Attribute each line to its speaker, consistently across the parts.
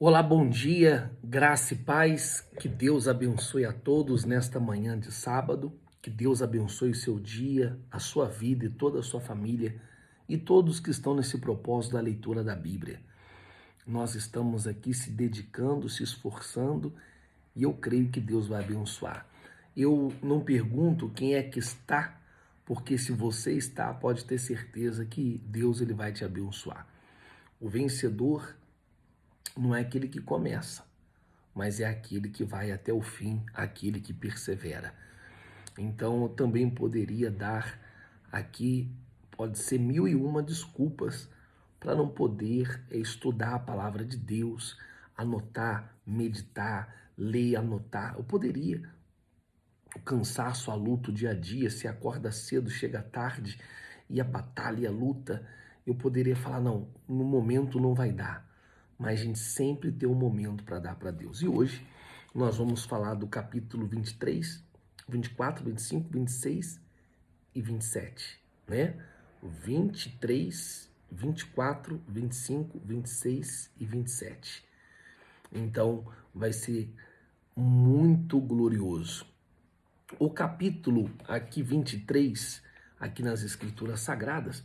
Speaker 1: Olá, bom dia, graça e paz, que Deus abençoe a todos nesta manhã de sábado, que Deus abençoe o seu dia, a sua vida e toda a sua família e todos que estão nesse propósito da leitura da Bíblia. Nós estamos aqui se dedicando, se esforçando e eu creio que Deus vai abençoar. Eu não pergunto quem é que está, porque se você está, pode ter certeza que Deus ele vai te abençoar. O vencedor não é aquele que começa, mas é aquele que vai até o fim, aquele que persevera. Então, eu também poderia dar aqui, pode ser mil e uma desculpas para não poder estudar a palavra de Deus, anotar, meditar, ler, anotar. Eu poderia. O cansaço, a luta, o dia a dia, se acorda cedo, chega tarde, e a batalha, e a luta, eu poderia falar, não, no momento não vai dar. Mas a gente sempre tem um momento para dar para Deus. E hoje nós vamos falar do capítulo 23, 24, 25, 26 e 27, né? 23, 24, 25, 26 e 27. Então vai ser muito glorioso. O capítulo aqui 23, aqui nas Escrituras Sagradas,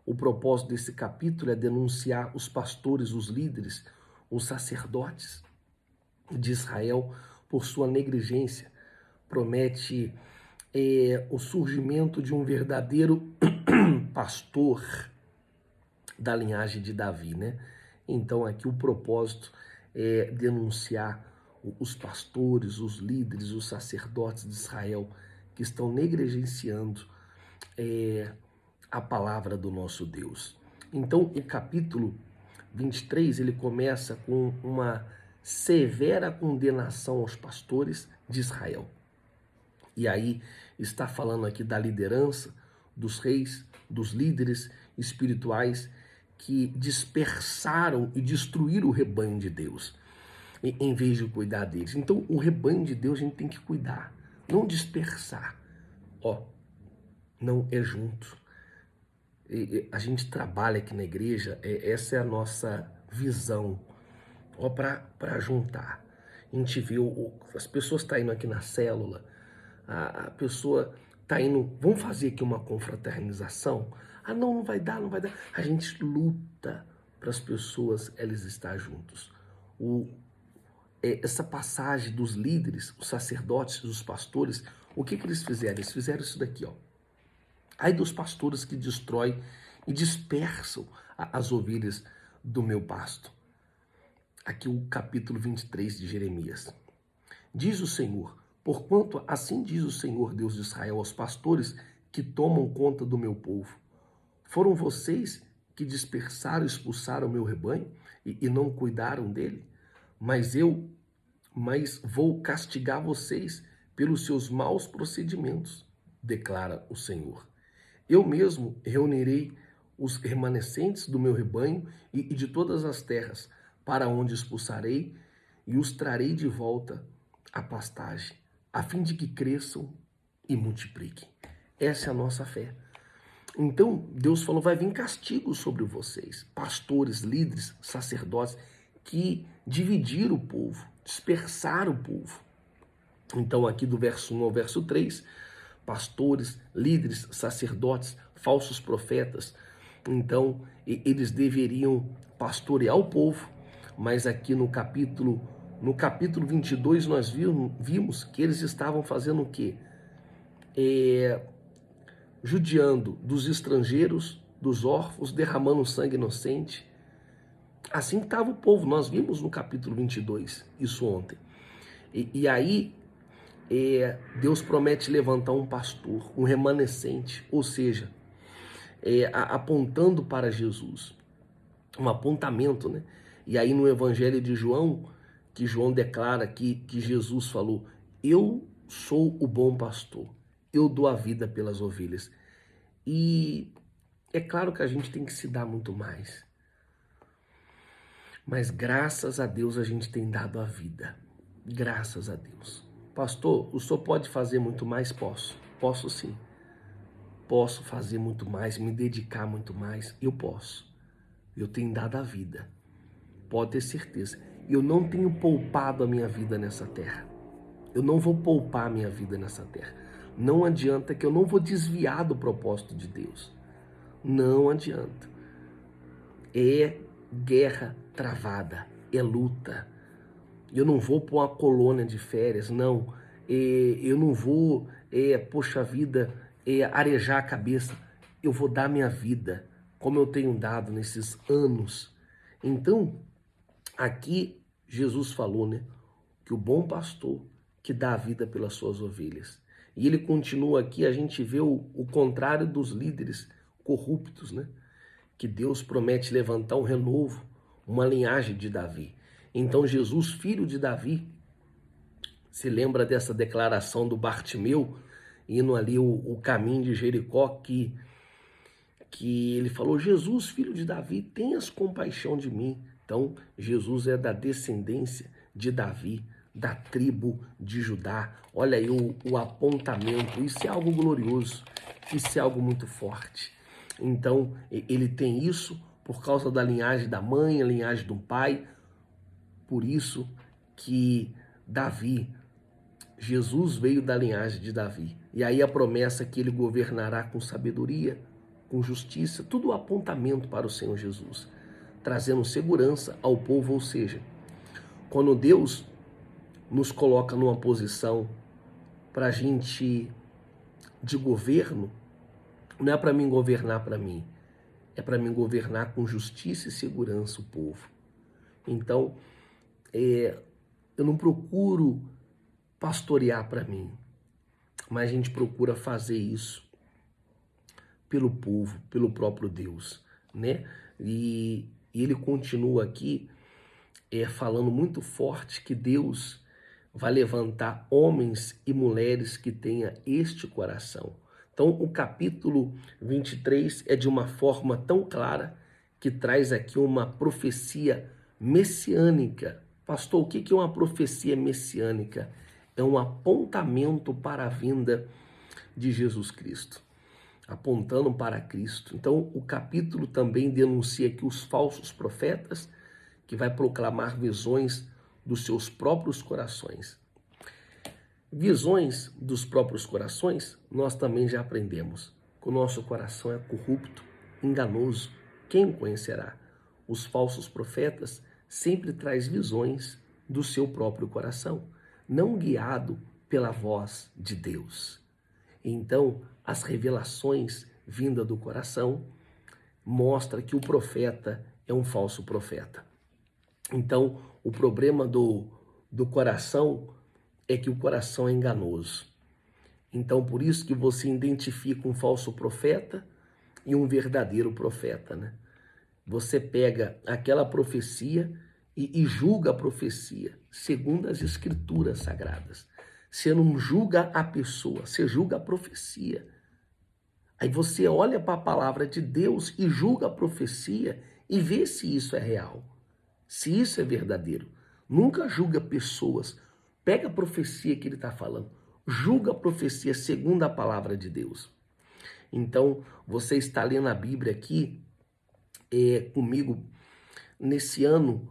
Speaker 1: o propósito desse capítulo é denunciar os pastores, os líderes, os sacerdotes de Israel por sua negligência. Promete o surgimento de um verdadeiro pastor da linhagem de Davi, né? Então aqui o propósito é denunciar os pastores, os líderes, os sacerdotes de Israel que estão negligenciando a palavra do nosso Deus. Então o capítulo 23 ele começa com uma severa condenação aos pastores de Israel. E aí está falando aqui da liderança, dos reis, dos líderes espirituais que dispersaram e destruíram o rebanho de Deus, em vez de cuidar deles. Então, o rebanho de Deus a gente tem que cuidar, não dispersar. Não é junto. A gente trabalha aqui na igreja, essa é a nossa visão, para juntar. A gente vê, as pessoas estão indo aqui na célula, a pessoa está indo, vamos fazer aqui uma confraternização? Ah, não vai dar, não vai dar. A gente luta para as pessoas, elas estar juntos. Essa passagem dos líderes, os sacerdotes, os pastores, o que eles fizeram? Eles fizeram isso daqui, ó. Ai dos pastores que destroem e dispersam as ovelhas do meu pasto. Aqui o capítulo 23 de Jeremias. Diz o Senhor, porquanto assim diz o Senhor Deus de Israel aos pastores que tomam conta do meu povo. Foram vocês que dispersaram e expulsaram o meu rebanho e não cuidaram dele? Mas vou castigar vocês pelos seus maus procedimentos, declara o Senhor. Eu mesmo reunirei os remanescentes do meu rebanho e de todas as terras, para onde expulsarei, e os trarei de volta à pastagem, a fim de que cresçam e multipliquem. Essa é a nossa fé. Então, Deus falou, vai vir castigo sobre vocês, pastores, líderes, sacerdotes, que dividiram o povo, dispersaram o povo. Então, aqui do verso 1 ao verso 3, pastores, líderes, sacerdotes, falsos profetas. Então, eles deveriam pastorear o povo, mas aqui no capítulo 22 nós vimos que eles estavam fazendo o quê? Judiando dos estrangeiros, dos órfãos, derramando sangue inocente. Assim estava o povo, nós vimos no capítulo 22, isso ontem. E aí, Deus promete levantar um pastor, um remanescente, ou seja, apontando para Jesus, um apontamento, né? E aí no Evangelho de João, que João declara que Jesus falou, eu sou o bom pastor, eu dou a vida pelas ovelhas. E é claro que a gente tem que se dar muito mais, mas graças a Deus a gente tem dado a vida, graças a Deus. Pastor, o senhor pode fazer muito mais? Posso sim. Posso fazer muito mais, me dedicar muito mais? Eu posso. Eu tenho dado a vida. pode ter certeza, eu não tenho poupado a minha vida nessa terra. Eu não vou poupar a minha vida nessa terra. Não adianta que eu não vou desviar do propósito de Deus. Não adianta. É guerra travada, é luta. Eu não vou para uma colônia de férias, não. Eu não vou, poxa vida, arejar a cabeça. Eu vou dar minha vida, como eu tenho dado nesses anos. Então, aqui Jesus falou, né, que o bom pastor que dá a vida pelas suas ovelhas. E ele continua aqui, a gente vê o contrário dos líderes corruptos, né? Que Deus promete levantar um renovo, uma linhagem de Davi. Então Jesus, filho de Davi, se lembra dessa declaração do Bartimeu, indo ali o caminho de Jericó, que ele falou: Jesus, filho de Davi, tenhas compaixão de mim. Então Jesus é da descendência de Davi, da tribo de Judá. Olha aí o apontamento, isso é algo glorioso, isso é algo muito forte. Então ele tem isso por causa da linhagem da mãe, a linhagem do pai, por isso que Davi, Jesus veio da linhagem de Davi. E aí a promessa que ele governará com sabedoria, com justiça, tudo apontamento para o Senhor Jesus, trazendo segurança ao povo. Ou seja, quando Deus nos coloca numa posição para a gente de governo, não é para mim governar para mim, é para mim governar com justiça e segurança o povo. Então, eu não procuro pastorear para mim, mas a gente procura fazer isso pelo povo, pelo próprio Deus, né? E ele continua aqui falando muito forte que Deus vai levantar homens e mulheres que tenham este coração. Então, o capítulo 23 é de uma forma tão clara que traz aqui uma profecia messiânica. Pastor, o que é uma profecia messiânica? É um apontamento para a vinda de Jesus Cristo, apontando para Cristo. Então, o capítulo também denuncia que os falsos profetas, que vai proclamar visões dos seus próprios corações. Visões dos próprios corações, nós também já aprendemos que o nosso coração é corrupto, enganoso. Quem o conhecerá? Os falsos profetas sempre traz visões do seu próprio coração, não guiado pela voz de Deus. Então, as revelações vindas do coração mostra que o profeta é um falso profeta. Então, o problema do coração é que o coração é enganoso. Então, por isso que você identifica um falso profeta e um verdadeiro profeta, né? Você pega aquela profecia e julga a profecia segundo as escrituras sagradas. Você não julga a pessoa, você julga a profecia. Aí você olha para a palavra de Deus e julga a profecia e vê se isso é real, se isso é verdadeiro. Nunca julga pessoas. Pega a profecia que ele está falando, julga a profecia segundo a palavra de Deus. Então, você está lendo a Bíblia aqui comigo nesse ano.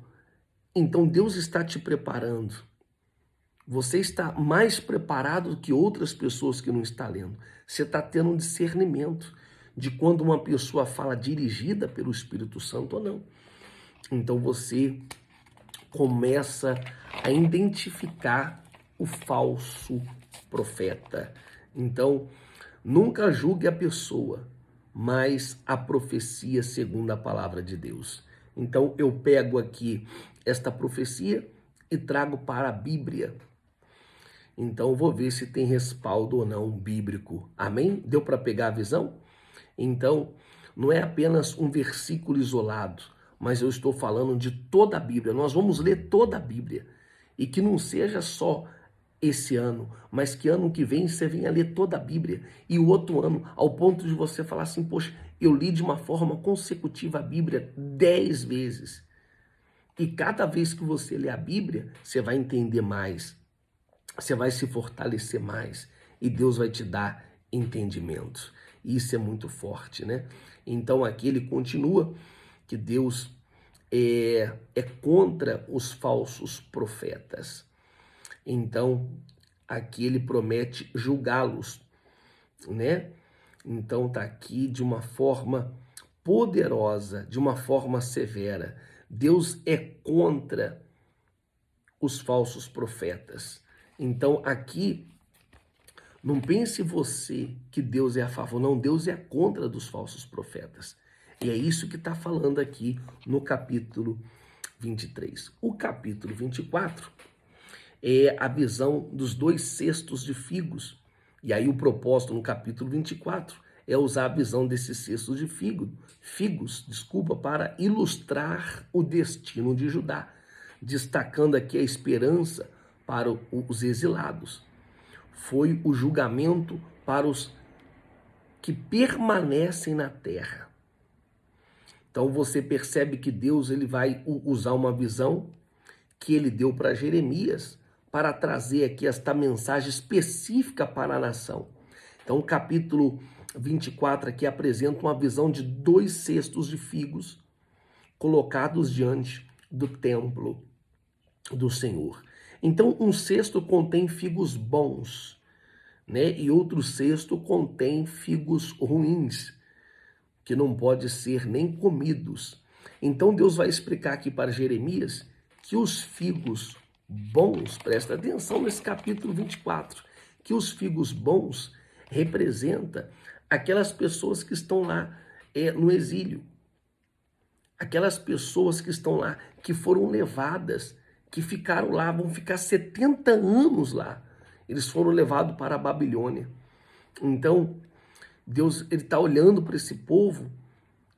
Speaker 1: Então, Deus está te preparando. Você está mais preparado do que outras pessoas que não estão lendo. Você está tendo um discernimento de quando uma pessoa fala dirigida pelo Espírito Santo ou não. Então você começa a identificar o falso profeta. Então, nunca julgue a pessoa, mas a profecia segundo a palavra de Deus. Então, eu pego aqui esta profecia e trago para a Bíblia. Então, eu vou ver se tem respaldo ou não bíblico. Amém? Deu para pegar a visão? Então, não é apenas um versículo isolado, mas eu estou falando de toda a Bíblia. Nós vamos ler toda a Bíblia. E que não seja só esse ano, mas que ano que vem você venha ler toda a Bíblia. E o outro ano, ao ponto de você falar assim: poxa, eu li de uma forma consecutiva a Bíblia 10 vezes. E cada vez que você lê a Bíblia, você vai entender mais. Você vai se fortalecer mais. E Deus vai te dar entendimento. Isso é muito forte, né? Então aqui ele continua que Deus é contra os falsos profetas. Então, aqui ele promete julgá-los, né? Então tá aqui de uma forma poderosa, de uma forma severa. Deus é contra os falsos profetas. Então aqui, não pense você que Deus é a favor, não, Deus é contra dos falsos profetas. E é isso que está falando aqui no capítulo 23. O capítulo 24 é a visão dos 2 cestos de figos. E aí o propósito no capítulo 24 é usar a visão desses cestos de figos, para ilustrar o destino de Judá, destacando aqui a esperança para os exilados. Foi o julgamento para os que permanecem na terra. Então você percebe que Deus ele vai usar uma visão que ele deu para Jeremias para trazer aqui esta mensagem específica para a nação. Então o capítulo 24 aqui apresenta uma visão de 2 cestos de figos colocados diante do templo do Senhor. Então um cesto contém figos bons, né? E outro cesto contém figos ruins, que não pode ser nem comidos. Então Deus vai explicar aqui para Jeremias que os figos bons, presta atenção nesse capítulo 24, que os figos bons representa aquelas pessoas que estão lá no exílio, aquelas pessoas que estão lá, que foram levadas, que ficaram lá, vão ficar 70 anos lá. Eles foram levados para a Babilônia. Então, Deus ele está olhando para esse povo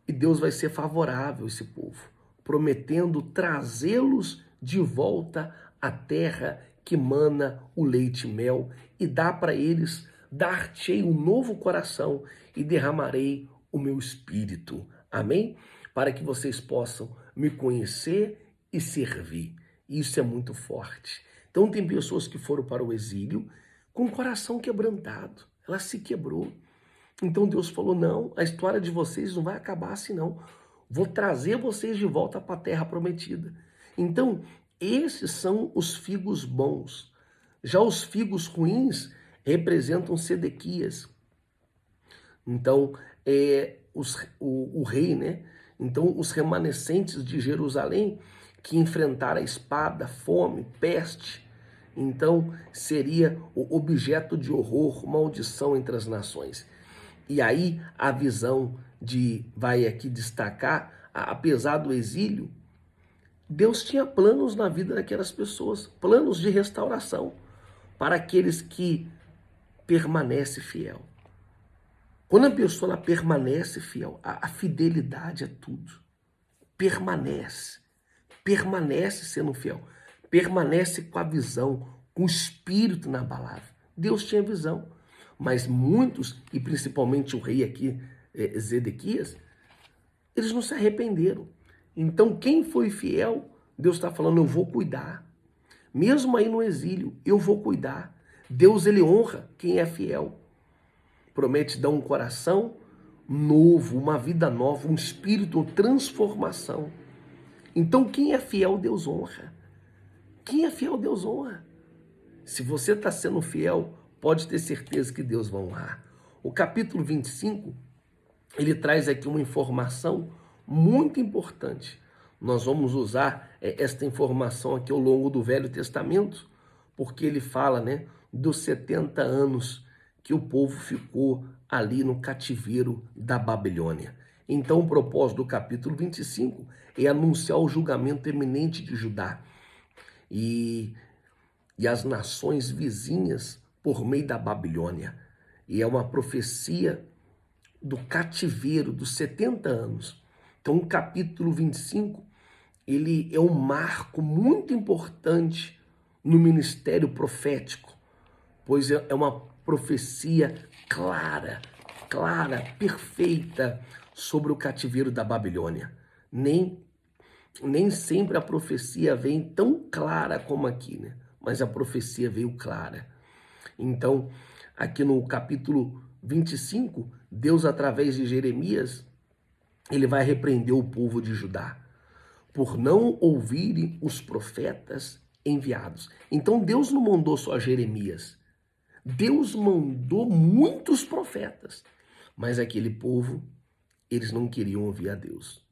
Speaker 1: e Deus vai ser favorável a esse povo, prometendo trazê-los de volta à terra que mana o leite e mel e dá para eles, dar-te-ei um novo coração e derramarei o meu espírito. Amém? Para que vocês possam me conhecer e servir. Isso é muito forte. Então tem pessoas que foram para o exílio com o coração quebrantado. Ela se quebrou. Então Deus falou, não, a história de vocês não vai acabar assim não. Vou trazer vocês de volta para a terra prometida. Então, esses são os figos bons. Já os figos ruins representam Sedequias. Então, o rei, né? Então, os remanescentes de Jerusalém que enfrentaram a espada, fome, peste. Então, seria o objeto de horror, maldição entre as nações. E aí a visão vai aqui destacar, apesar do exílio, Deus tinha planos na vida daquelas pessoas, planos de restauração para aqueles que permanecem fiel. Quando a pessoa ela permanece fiel, a fidelidade é tudo. Permanece sendo fiel, permanece com a visão, com o espírito na palavra. Deus tinha visão. Mas muitos, e principalmente o rei aqui, Zedequias, eles não se arrependeram. Então quem foi fiel, Deus está falando, eu vou cuidar. Mesmo aí no exílio, eu vou cuidar. Deus ele honra quem é fiel. Promete dar um coração novo, uma vida nova, um espírito, uma transformação. Então quem é fiel, Deus honra. Quem é fiel, Deus honra. Se você está sendo fiel, pode ter certeza que Deus vai honrar. O capítulo 25, ele traz aqui uma informação muito importante. Nós vamos usar esta informação aqui ao longo do Velho Testamento, porque ele fala, né, dos 70 anos que o povo ficou ali no cativeiro da Babilônia. Então o propósito do capítulo 25 é anunciar o julgamento eminente de Judá e as nações vizinhas por meio da Babilônia. E é uma profecia do cativeiro dos 70 anos. Então o capítulo 25, ele é um marco muito importante no ministério profético, pois é uma profecia clara, perfeita sobre o cativeiro da Babilônia. Nem sempre a profecia vem tão clara como aqui, né? Mas a profecia veio clara. Então, aqui no capítulo 25, Deus, através de Jeremias, ele vai repreender o povo de Judá. por não ouvirem os profetas enviados. Então Deus não mandou só Jeremias. Deus mandou muitos profetas. Mas aquele povo, eles não queriam ouvir a Deus.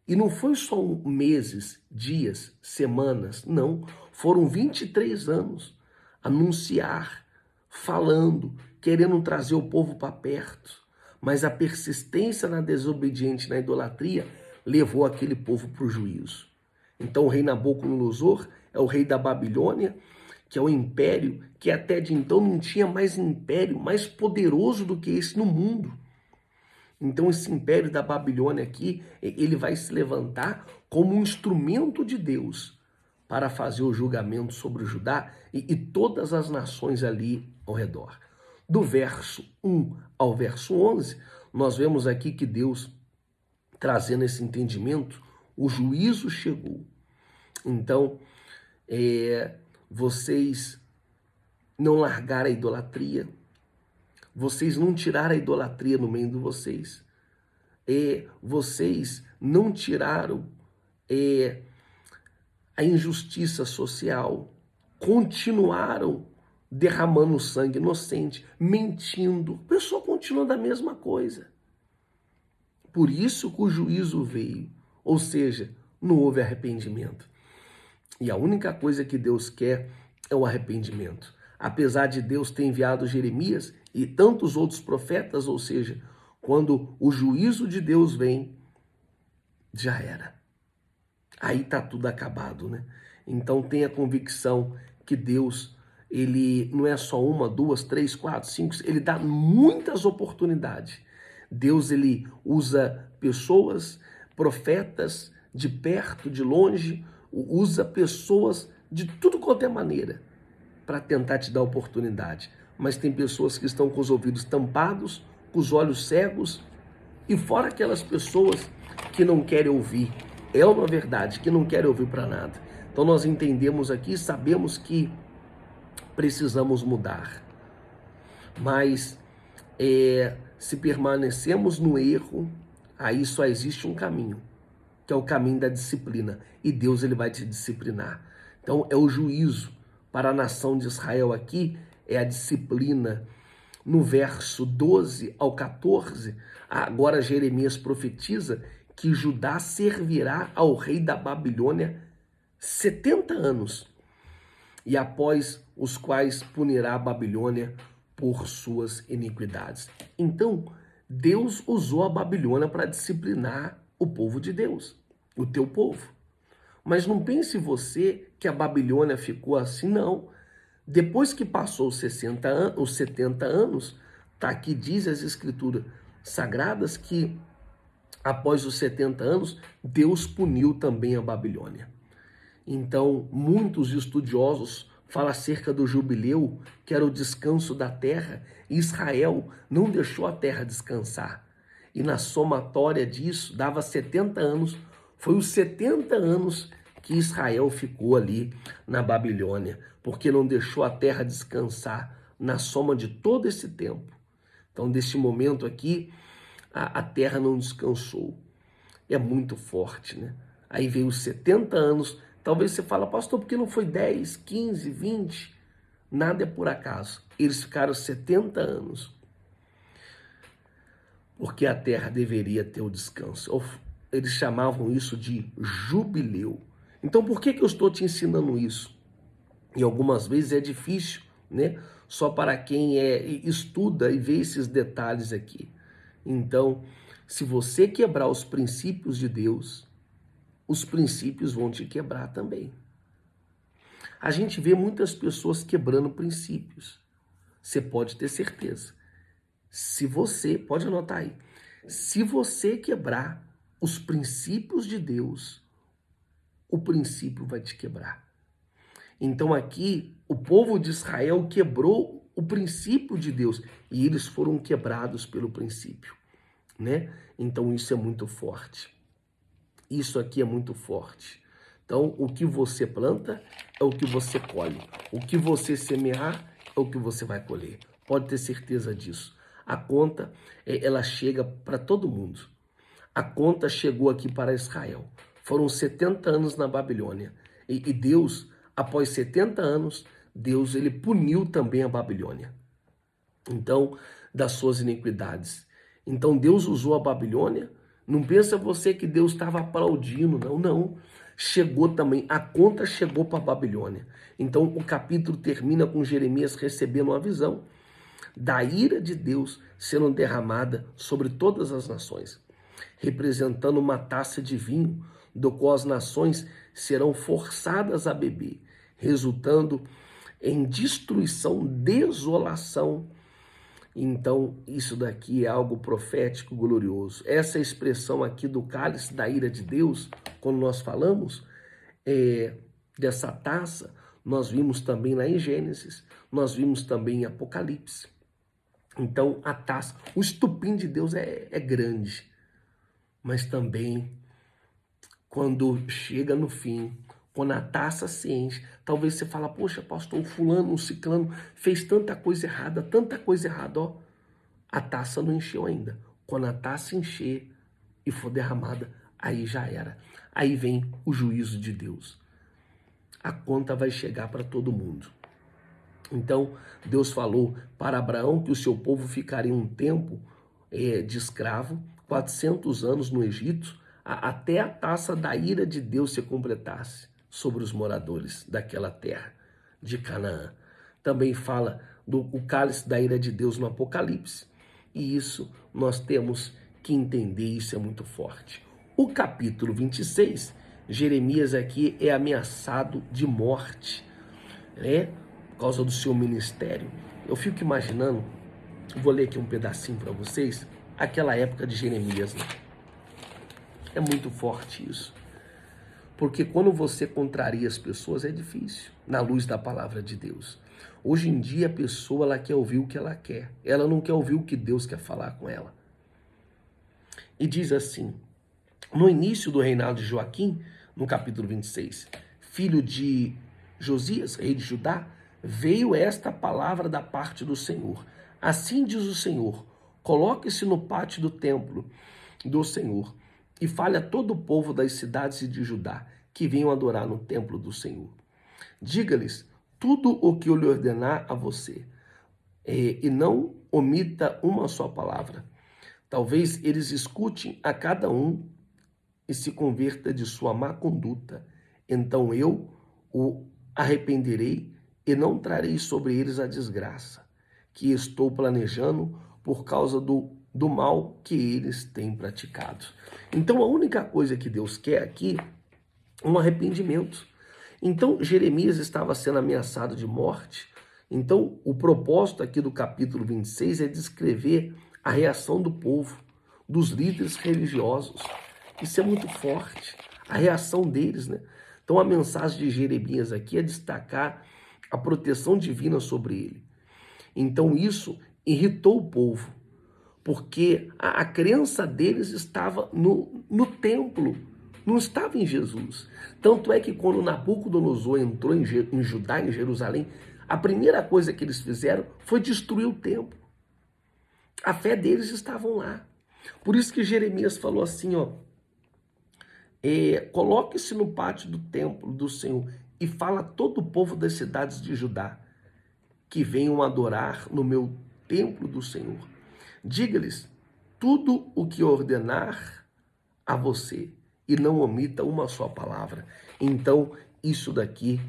Speaker 1: E não foi só meses, dias, semanas, não. Foram 23 anos anunciar, falando, querendo trazer o povo para perto. Mas a persistência na desobediência, na idolatria, levou aquele povo para o juízo. Então o rei Nabucodonosor é o rei da Babilônia, que é o império que até de então não tinha mais império mais poderoso do que esse no mundo. Então esse império da Babilônia aqui, ele vai se levantar como um instrumento de Deus para fazer o julgamento sobre o Judá e todas as nações ali ao redor. Do verso 1 ao verso 11, nós vemos aqui que Deus, trazendo esse entendimento, o juízo chegou. Então, vocês não largaram a idolatria, vocês não tiraram a idolatria no meio de vocês, vocês não tiraram a injustiça social, continuaram derramando sangue inocente, mentindo, o pessoal continua da mesma coisa. Por isso que o juízo veio, ou seja, não houve arrependimento. E a única coisa que Deus quer é o arrependimento. Apesar de Deus ter enviado Jeremias e tantos outros profetas, ou seja, quando o juízo de Deus vem, já era. Aí está tudo acabado, né? Então tenha convicção que Deus, ele não é só uma, duas, três, quatro, cinco, ele dá muitas oportunidades. Deus, ele usa pessoas, profetas, de perto, de longe, usa pessoas de tudo quanto é maneira para tentar te dar oportunidade. Mas tem pessoas que estão com os ouvidos tampados, com os olhos cegos, e fora aquelas pessoas que não querem ouvir. É uma verdade, que não querem ouvir para nada. Então nós entendemos aqui, sabemos que precisamos mudar. Mas se permanecemos no erro, aí só existe um caminho, que é o caminho da disciplina. E Deus, ele vai te disciplinar. Então é o juízo para a nação de Israel aqui, é a disciplina. No verso 12 ao 14, agora Jeremias profetiza que Judá servirá ao rei da Babilônia 70 anos, e após os quais punirá a Babilônia por suas iniquidades. Então, Deus usou a Babilônia para disciplinar o povo de Deus, o teu povo. Mas não pense você que a Babilônia ficou assim, não. Depois que passou os 70 anos, tá aqui, diz as escrituras sagradas que após os 70 anos, Deus puniu também a Babilônia. Então, muitos estudiosos falam acerca do jubileu, que era o descanso da terra, e Israel não deixou a terra descansar. E na somatória disso, dava 70 anos, foi os 70 anos que Israel ficou ali na Babilônia, porque não deixou a terra descansar na soma de todo esse tempo. Então, neste momento aqui, a terra não descansou. É muito forte, né? Aí veio os 70 anos, talvez você fala, pastor, por que não foi 10, 15, 20? Nada é por acaso. Eles ficaram 70 anos. Porque a terra deveria ter o descanso. Eles chamavam isso de jubileu. Então, por que eu estou te ensinando isso? E algumas vezes é difícil, né? Só para quem estuda e vê esses detalhes aqui. Então, se você quebrar os princípios de Deus, os princípios vão te quebrar também. A gente vê muitas pessoas quebrando princípios. Você pode ter certeza. Se você, pode anotar aí, se você quebrar os princípios de Deus, o princípio vai te quebrar. Então aqui, o povo de Israel quebrou o princípio de Deus e eles foram quebrados pelo princípio, né? Então isso é muito forte. Isso aqui é muito forte. Então, o que você planta é o que você colhe. O que você semear é o que você vai colher. Pode ter certeza disso. A conta, ela chega para todo mundo. A conta chegou aqui para Israel. Foram 70 anos na Babilônia. E Deus, após 70 anos, Deus ele puniu também a Babilônia. Então, das suas iniquidades. Então Deus usou a Babilônia. Não pensa você que Deus estava aplaudindo, não, não. Chegou também, a conta chegou para a Babilônia. Então o capítulo termina com Jeremias recebendo uma visão da ira de Deus sendo derramada sobre todas as nações, representando uma taça de vinho, do qual as nações serão forçadas a beber, resultando em destruição, desolação. Então, isso daqui é algo profético glorioso. Essa expressão aqui do cálice da ira de Deus, quando nós falamos dessa taça, nós vimos também lá em Gênesis, nós vimos também em Apocalipse. Então, a taça, o estupim de Deus é grande, mas também, quando chega no fim, quando a taça se enche, talvez você fala, poxa, pastor, o fulano, o ciclano fez tanta coisa errada, ó. A taça não encheu ainda. Quando a taça encher e for derramada, aí já era. Aí vem o juízo de Deus. A conta vai chegar para todo mundo. Então, Deus falou para Abraão que o seu povo ficaria um tempo de escravo, 400 anos no Egito, até a taça da ira de Deus se completasse sobre os moradores daquela terra de Canaã. Também fala do cálice da ira de Deus no Apocalipse. E isso nós temos que entender, isso é muito forte. O capítulo 26, Jeremias aqui é ameaçado de morte, né? Por causa do seu ministério. Eu fico imaginando, vou ler aqui um pedacinho para vocês, aquela época de Jeremias, né? É muito forte isso. Porque quando você contraria as pessoas é difícil, na luz da palavra de Deus. Hoje em dia a pessoa ela quer ouvir o que ela quer. Ela não quer ouvir o que Deus quer falar com ela. E diz assim, no início do reinado de Joaquim, no capítulo 26, filho de Josias, rei de Judá, veio esta palavra da parte do Senhor. Assim diz o Senhor, coloque-se no pátio do templo do Senhor e fale a todo o povo das cidades de Judá que venham adorar no templo do Senhor. Diga-lhes tudo o que eu lhe ordenar a você, e não omita uma só palavra. Talvez eles escutem a cada um e se converta de sua má conduta. Então eu o arrependerei e não trarei sobre eles a desgraça que estou planejando por causa do mal que eles têm praticado. Então a única coisa que Deus quer aqui é um arrependimento. Então Jeremias estava sendo ameaçado de morte. Então o propósito aqui do capítulo 26 é descrever a reação do povo, dos líderes religiosos. Isso é muito forte, a reação deles, né? Então a mensagem de Jeremias aqui é destacar a proteção divina sobre ele. Então isso irritou o povo, porque a crença deles estava no templo, não estava em Jesus. Tanto é que quando Nabucodonosor entrou em Judá, em Jerusalém, a primeira coisa que eles fizeram foi destruir o templo. A fé deles estavam lá. Por isso que Jeremias falou assim, ó, coloque-se no pátio do templo do Senhor e fala a todo o povo das cidades de Judá que venham adorar no meu templo do Senhor. Diga-lhes tudo o que ordenar a você e não omita uma só palavra. Então, isso daqui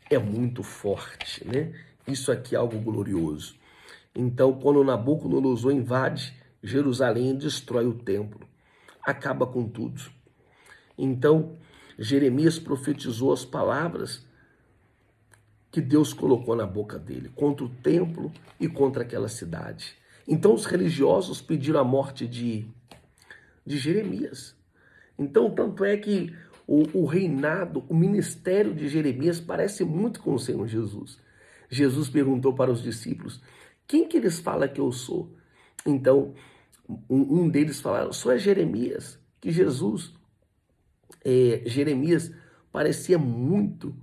Speaker 1: é muito forte, né? Isso aqui é algo glorioso. Então, quando Nabucodonosor invade Jerusalém e destrói o templo, acaba com tudo. Então, Jeremias profetizou as palavras que Deus colocou na boca dele, contra o templo e contra aquela cidade. Então os religiosos pediram a morte de Jeremias. Então, tanto é que o reinado, o ministério de Jeremias parece muito com o Senhor Jesus. Jesus perguntou para os discípulos, quem que eles falam que eu sou? Então, um deles falou, sou Jeremias, que Jeremias parecia muito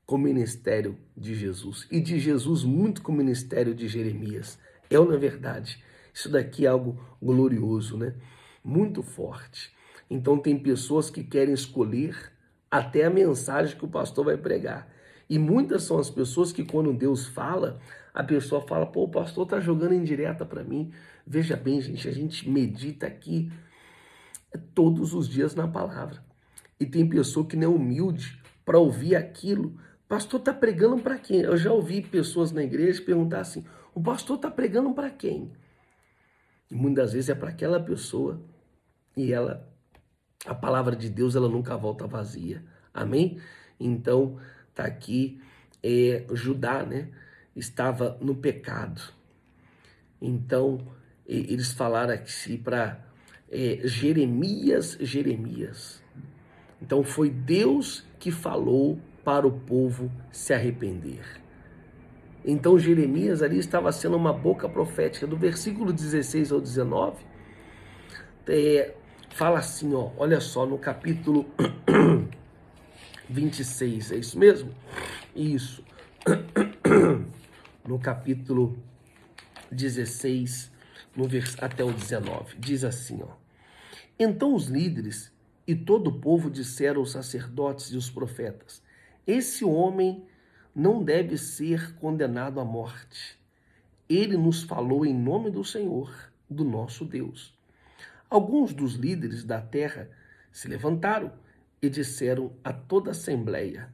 Speaker 1: com o ministério de Jesus, e de Jesus muito com o ministério de Jeremias. Na verdade, isso daqui é algo glorioso, né? Muito forte. Então tem pessoas que querem escolher até a mensagem que o pastor vai pregar. E muitas são as pessoas que quando Deus fala, a pessoa fala, pô, o pastor tá jogando indireta para mim. Veja bem, gente, a gente medita aqui todos os dias na palavra. E tem pessoa que não é humilde para ouvir aquilo. O pastor tá pregando para quem? Eu já ouvi pessoas na igreja perguntar assim, o pastor tá pregando para quem? E muitas vezes é para aquela pessoa e a palavra de Deus, ela nunca volta vazia. Amém? Então, tá aqui, Judá, né? Estava no pecado. Então, eles falaram aqui para Jeremias. Então, foi Deus que falou para o povo se arrepender. Então, Jeremias ali estava sendo uma boca profética. Do versículo 16 ao 19, fala assim, ó, olha só, no capítulo 26, é isso mesmo? Isso. No capítulo 16, até o 19, diz assim, ó. Então os líderes e todo o povo disseram aos sacerdotes e os profetas, esse homem não deve ser condenado à morte. Ele nos falou em nome do Senhor, do nosso Deus. Alguns dos líderes da terra se levantaram e disseram a toda a assembleia,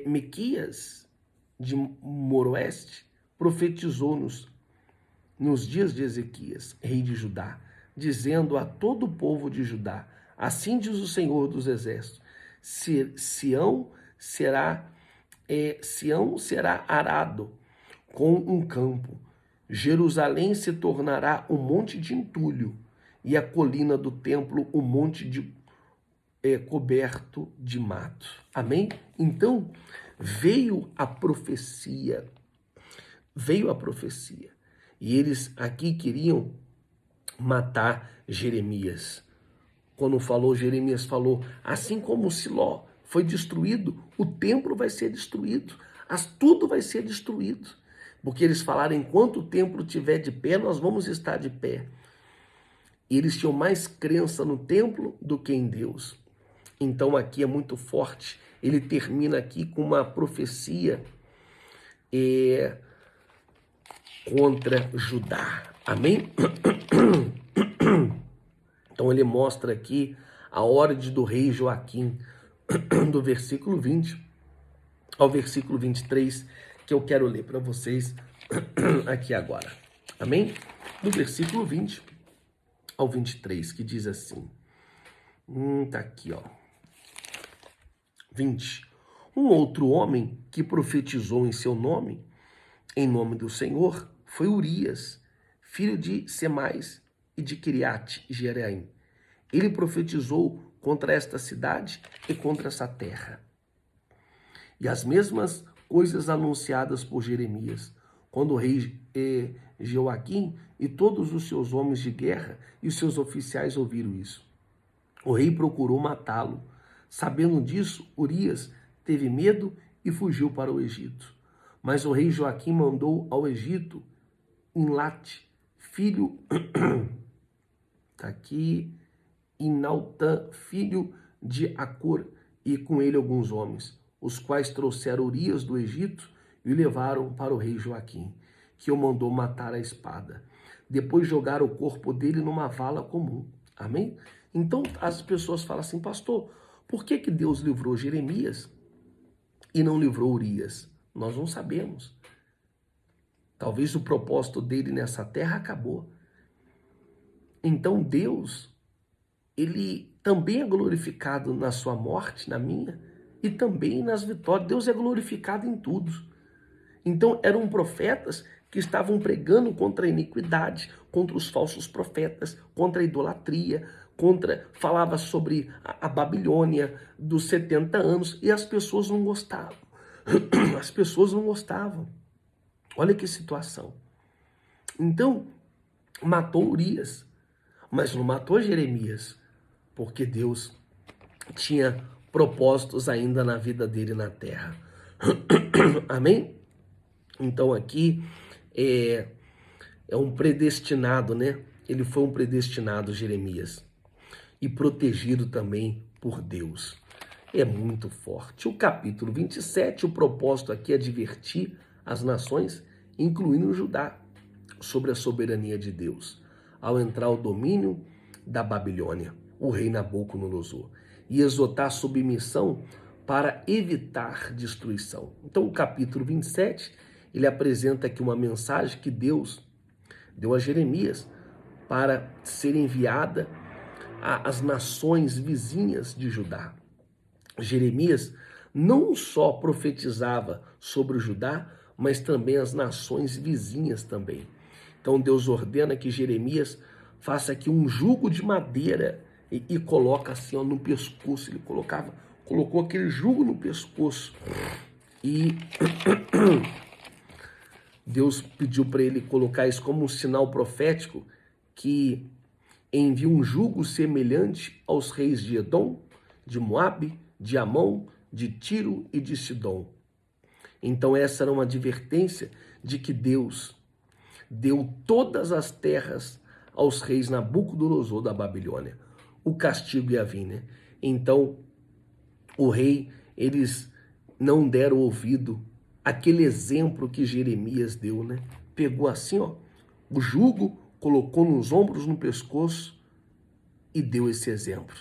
Speaker 1: Miquias de Moroeste profetizou-nos nos dias de Ezequias, rei de Judá, dizendo a todo o povo de Judá, assim diz o Senhor dos Exércitos, Sião será arado com um campo, Jerusalém se tornará um monte de entulho, e a colina do templo um monte de coberto de mato. Amém? Então, veio a profecia. E eles aqui queriam matar Jeremias. Quando Jeremias falou, assim como Siló foi destruído, o templo vai ser destruído, tudo vai ser destruído. Porque eles falaram, enquanto o templo estiver de pé, nós vamos estar de pé. E eles tinham mais crença no templo do que em Deus. Então aqui é muito forte. Ele termina aqui com uma profecia contra Judá. Amém? Então ele mostra aqui a ordem do rei Joaquim, do versículo 20 ao versículo 23, que eu quero ler para vocês aqui agora. Amém? Do versículo 20 ao 23, que diz assim. Tá aqui, ó. 20. Um outro homem que profetizou em seu nome, em nome do Senhor, foi Urias, filho de Semais e de Kiriate Jearim. Ele profetizou contra esta cidade e contra essa terra. E as mesmas coisas anunciadas por Jeremias, quando o rei Joaquim e todos os seus homens de guerra e os seus oficiais ouviram isso. O rei procurou matá-lo. Sabendo disso, Urias teve medo e fugiu para o Egito. Mas o rei Joaquim mandou ao Egito Inlate, filho tá aqui, Inaltã, filho de Acor, e com ele alguns homens, os quais trouxeram Urias do Egito e o levaram para o rei Joaquim, que o mandou matar à espada. Depois jogaram o corpo dele numa vala comum. Amém? Então as pessoas falam assim, pastor, por que Deus livrou Jeremias e não livrou Urias? Nós não sabemos. Talvez o propósito dele nessa terra acabou. Então Deus, ele também é glorificado na sua morte, na minha, e também nas vitórias. Deus é glorificado em tudo. Então eram profetas que estavam pregando contra a iniquidade, contra os falsos profetas, contra a idolatria, falava sobre a Babilônia dos 70 anos, e as pessoas não gostavam. As pessoas não gostavam. Olha que situação. Então, matou Urias, mas não matou Jeremias, porque Deus tinha propósitos ainda na vida dele na terra. Amém? Então aqui é um predestinado, né? Ele foi um predestinado, Jeremias. e protegido também por Deus. É muito forte. O capítulo 27, o propósito aqui é advertir as nações, incluindo Judá, sobre a soberania de Deus, ao entrar o domínio da Babilônia, o rei Nabucodonosor, e exortar a submissão para evitar destruição. Então, o capítulo 27, ele apresenta aqui uma mensagem que Deus deu a Jeremias para ser enviada às nações vizinhas de Judá. Jeremias não só profetizava sobre o Judá, mas também as nações vizinhas também. Então Deus ordena que Jeremias faça aqui um jugo de madeira e coloca assim, ó, no pescoço. Ele colocou aquele jugo no pescoço e Deus pediu para ele colocar isso como um sinal profético que envia um jugo semelhante aos reis de Edom, de Moabe, de Amon, de Tiro e de Sidom. Então essa era uma advertência de que Deus deu todas as terras aos reis Nabucodonosor da Babilônia. O castigo ia vir, né? Então o rei, eles não deram ouvido àquele exemplo que Jeremias deu, né? Pegou assim, ó, o jugo, colocou nos ombros, no pescoço e deu esse exemplo.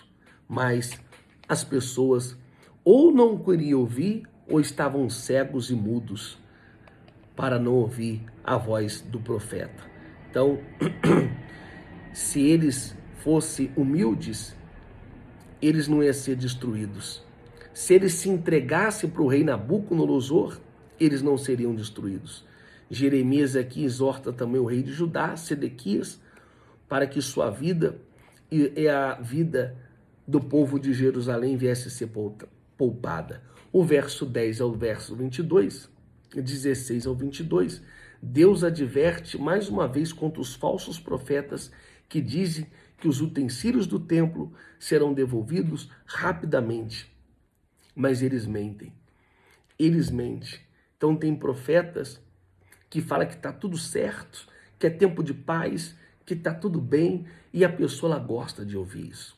Speaker 1: Mas as pessoas ou não queriam ouvir ou estavam cegos e mudos para não ouvir a voz do profeta. Então, se eles fossem humildes, eles não iam ser destruídos. Se eles se entregassem para o rei Nabucodonosor, eles não seriam destruídos. Jeremias aqui exorta também o rei de Judá, Sedequias, para que sua vida e a vida do povo de Jerusalém viesse a ser poupada. O verso 10 ao verso 22, 16 ao 22, Deus adverte mais uma vez contra os falsos profetas que dizem que os utensílios do templo serão devolvidos rapidamente. Mas eles mentem. Eles mentem. Então tem profetas que falam que está tudo certo, que é tempo de paz, que está tudo bem, e a pessoa ela gosta de ouvir isso.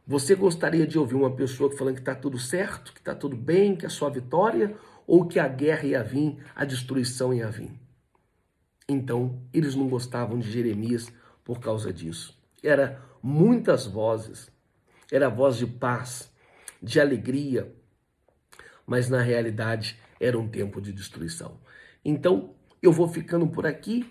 Speaker 1: Você gostaria de ouvir uma pessoa falando que está tudo certo, que está tudo bem, que é só vitória, ou que a guerra ia vir, a destruição ia vir? Então, eles não gostavam de Jeremias por causa disso. Era muitas vozes, era voz de paz, de alegria, mas na realidade era um tempo de destruição. Então, eu vou ficando por aqui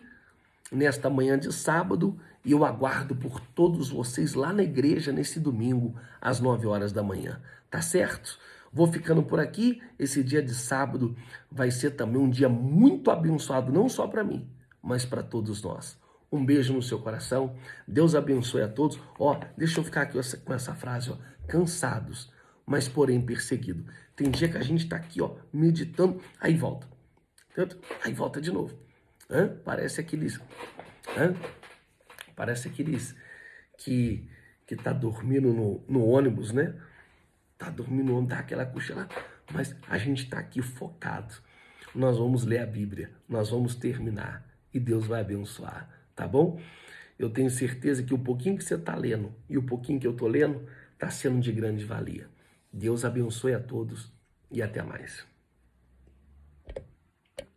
Speaker 1: nesta manhã de sábado e eu aguardo por todos vocês lá na igreja nesse domingo às 9 horas da manhã, tá certo? Vou ficando por aqui. Esse dia de sábado vai ser também um dia muito abençoado, não só para mim, mas para todos nós. Um beijo no seu coração, Deus abençoe a todos. Ó, deixa eu ficar aqui com essa frase, ó, cansados, mas porém perseguido. Tem dia que a gente tá aqui, ó, meditando, aí volta. Aí volta de novo. Parece aqueles que tá dormindo no ônibus, né? Tá dormindo no ônibus, dá aquela cochilada, mas a gente tá aqui focado. Nós vamos ler a Bíblia, nós vamos terminar e Deus vai abençoar, tá bom? Eu tenho certeza que o pouquinho que você tá lendo e o pouquinho que eu tô lendo tá sendo de grande valia. Deus abençoe a todos e até mais.